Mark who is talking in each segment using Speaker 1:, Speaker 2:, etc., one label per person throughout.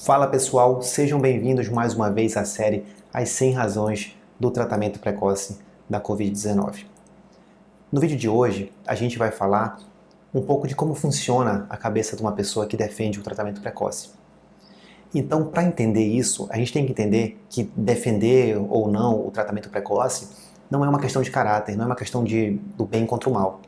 Speaker 1: Fala pessoal, sejam bem-vindos mais uma vez à série As 100 Razões do Tratamento Precoce da Covid-19. No vídeo de hoje, a gente vai falar um pouco de como funciona a cabeça de uma pessoa que defende o tratamento precoce. Então, para entender isso, a gente tem que entender que defender ou não o tratamento precoce não é uma questão de caráter, não é uma questão do bem contra o mal.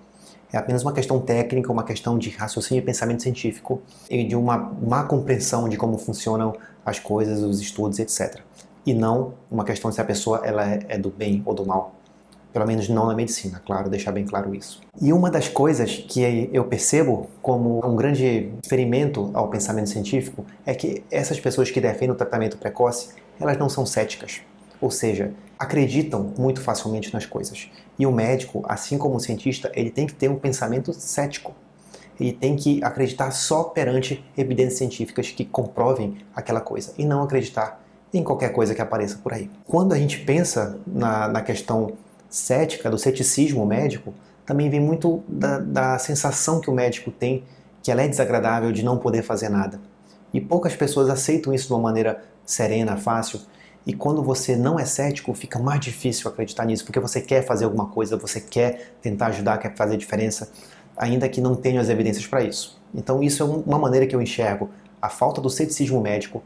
Speaker 1: É apenas uma questão técnica, uma questão de raciocínio e pensamento científico e de uma má compreensão de como funcionam as coisas, os estudos, etc. E não uma questão de se a pessoa ela é do bem ou do mal. Pelo menos não na medicina, claro, deixar bem claro isso. E uma das coisas que eu percebo como um grande experimento ao pensamento científico é que essas pessoas que defendem o tratamento precoce, elas não são céticas. Ou seja, acreditam muito facilmente nas coisas. E o médico, assim como o cientista, ele tem que ter um pensamento cético. Ele tem que acreditar só perante evidências científicas que comprovem aquela coisa e não acreditar em qualquer coisa que apareça por aí. Quando a gente pensa na questão cética, do ceticismo médico, também vem muito da sensação que o médico tem, que ela é desagradável de não poder fazer nada. E poucas pessoas aceitam isso de uma maneira serena, fácil. E quando você não é cético, fica mais difícil acreditar nisso, porque você quer fazer alguma coisa, você quer tentar ajudar, quer fazer diferença, ainda que não tenha as evidências para isso. Então isso é uma maneira que eu enxergo a falta do ceticismo médico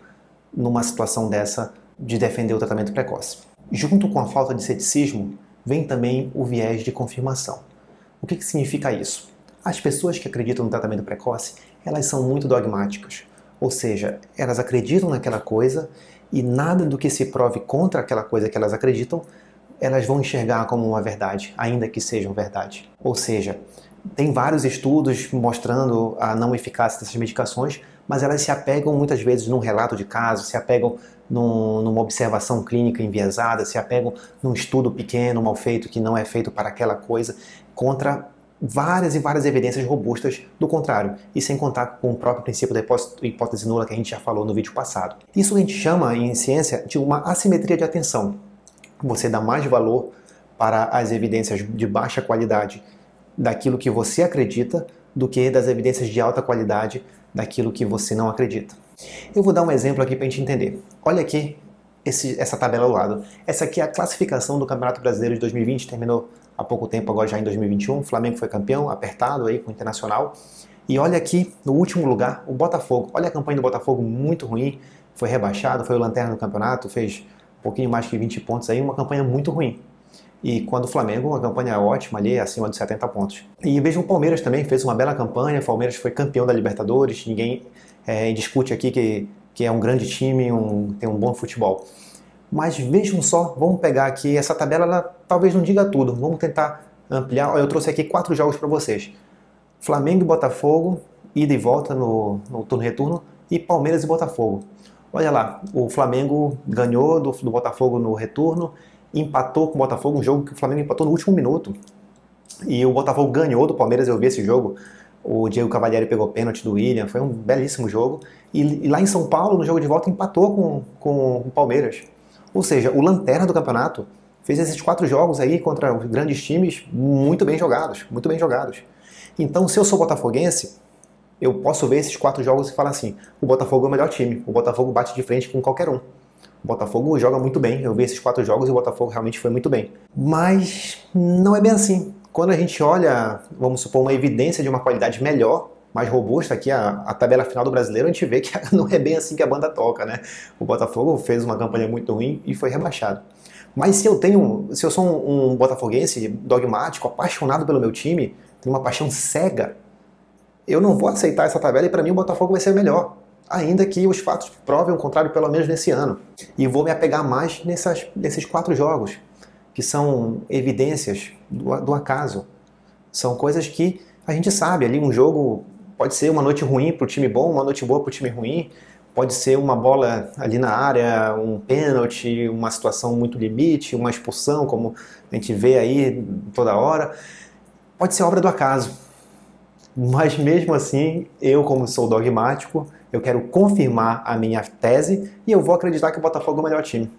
Speaker 1: numa situação dessa de defender o tratamento precoce. Junto com a falta de ceticismo, vem também o viés de confirmação. O que significa isso? As pessoas que acreditam no tratamento precoce, elas são muito dogmáticas. Ou seja, elas acreditam naquela coisa e nada do que se prove contra aquela coisa que elas acreditam, elas vão enxergar como uma verdade, ainda que sejam verdade. Ou seja, tem vários estudos mostrando a não eficácia dessas medicações, mas elas se apegam muitas vezes num relato de caso, se apegam numa observação clínica enviesada, se apegam num estudo pequeno, mal feito, que não é feito para aquela coisa, contra várias e várias evidências robustas do contrário, e sem contar com o próprio princípio da hipótese nula que a gente já falou no vídeo passado. Isso a gente chama em ciência de uma assimetria de atenção. Você dá mais valor para as evidências de baixa qualidade daquilo que você acredita do que das evidências de alta qualidade daquilo que você não acredita. Eu vou dar um exemplo aqui para a gente entender. Olha aqui essa tabela ao lado. Essa aqui é a classificação do Campeonato Brasileiro de 2020, terminou há pouco tempo, agora já em 2021, o Flamengo foi campeão, apertado aí com o Internacional. E olha aqui, no último lugar, o Botafogo. Olha a campanha do Botafogo, muito ruim, foi rebaixado, foi o lanterna do campeonato, fez um pouquinho mais que 20 pontos aí, uma campanha muito ruim. E quando o Flamengo, uma campanha ótima ali, acima de 70 pontos. E veja o Palmeiras também, fez uma bela campanha, o Palmeiras foi campeão da Libertadores, ninguém discute aqui que é um grande time, tem um bom futebol. Mas vejam só, vamos pegar aqui, essa tabela ela talvez não diga tudo, vamos tentar ampliar. Olha, eu trouxe aqui 4 jogos para vocês. Flamengo e Botafogo, ida e volta no turno-retorno, e Palmeiras e Botafogo. Olha lá, o Flamengo ganhou do Botafogo no retorno, empatou com o Botafogo, um jogo que o Flamengo empatou no último minuto. E o Botafogo ganhou do Palmeiras, eu vi esse jogo. O Diego Cavalieri pegou pênalti do William, foi um belíssimo jogo. E lá em São Paulo, no jogo de volta, empatou com o Palmeiras. Ou seja, o lanterna do campeonato fez esses 4 jogos aí contra os grandes times muito bem jogados, muito bem jogados. Então, se eu sou botafoguense, eu posso ver esses 4 jogos e falar assim, o Botafogo é o melhor time, o Botafogo bate de frente com qualquer um. O Botafogo joga muito bem, eu vi esses 4 jogos e o Botafogo realmente foi muito bem. Mas não é bem assim. Quando a gente olha, vamos supor, uma evidência de uma qualidade melhor, mais robusta, aqui a tabela final do Brasileiro, a gente vê que não é bem assim que a banda toca, né? O Botafogo fez uma campanha muito ruim e foi rebaixado. Mas se eu sou um botafoguense dogmático, apaixonado pelo meu time, tenho uma paixão cega, eu não vou aceitar essa tabela e para mim o Botafogo vai ser melhor. Ainda que os fatos provem o contrário, pelo menos nesse ano. E vou me apegar mais nesses 4 jogos, que são evidências do acaso. São coisas que a gente sabe, ali um jogo pode ser uma noite ruim para o time bom, uma noite boa para o time ruim, pode ser uma bola ali na área, um pênalti, uma situação muito limite, uma expulsão, como a gente vê aí toda hora. Pode ser obra do acaso. Mas mesmo assim, eu como sou dogmático, eu quero confirmar a minha tese e eu vou acreditar que o Botafogo é o melhor time.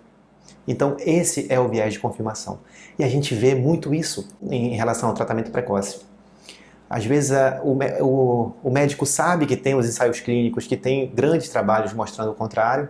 Speaker 1: Então esse é o viés de confirmação. E a gente vê muito isso em relação ao tratamento precoce. Às vezes o médico sabe que tem os ensaios clínicos, que tem grandes trabalhos mostrando o contrário,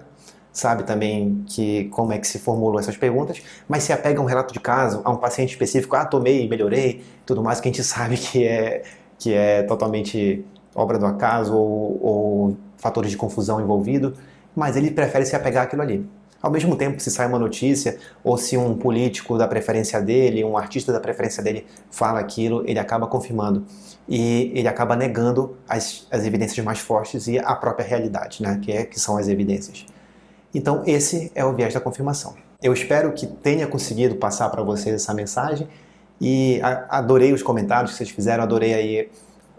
Speaker 1: sabe também que como é que se formulam essas perguntas, mas se apega a um relato de caso, a um paciente específico, tomei, melhorei, tudo mais, que a gente sabe que é totalmente obra do acaso ou fatores de confusão envolvido, mas ele prefere se apegar àquilo ali. Ao mesmo tempo, se sai uma notícia, ou se um político da preferência dele, um artista da preferência dele fala aquilo, ele acaba confirmando. E ele acaba negando as evidências mais fortes e a própria realidade, né? Que são as evidências. Então, esse é o viés da confirmação. Eu espero que tenha conseguido passar para vocês essa mensagem e adorei os comentários que vocês fizeram, adorei aí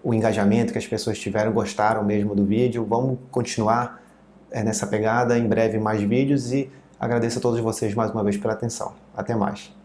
Speaker 1: o engajamento que as pessoas tiveram, gostaram mesmo do vídeo. Vamos continuar nessa pegada, em breve mais vídeos, e agradeço a todos vocês mais uma vez pela atenção. Até mais.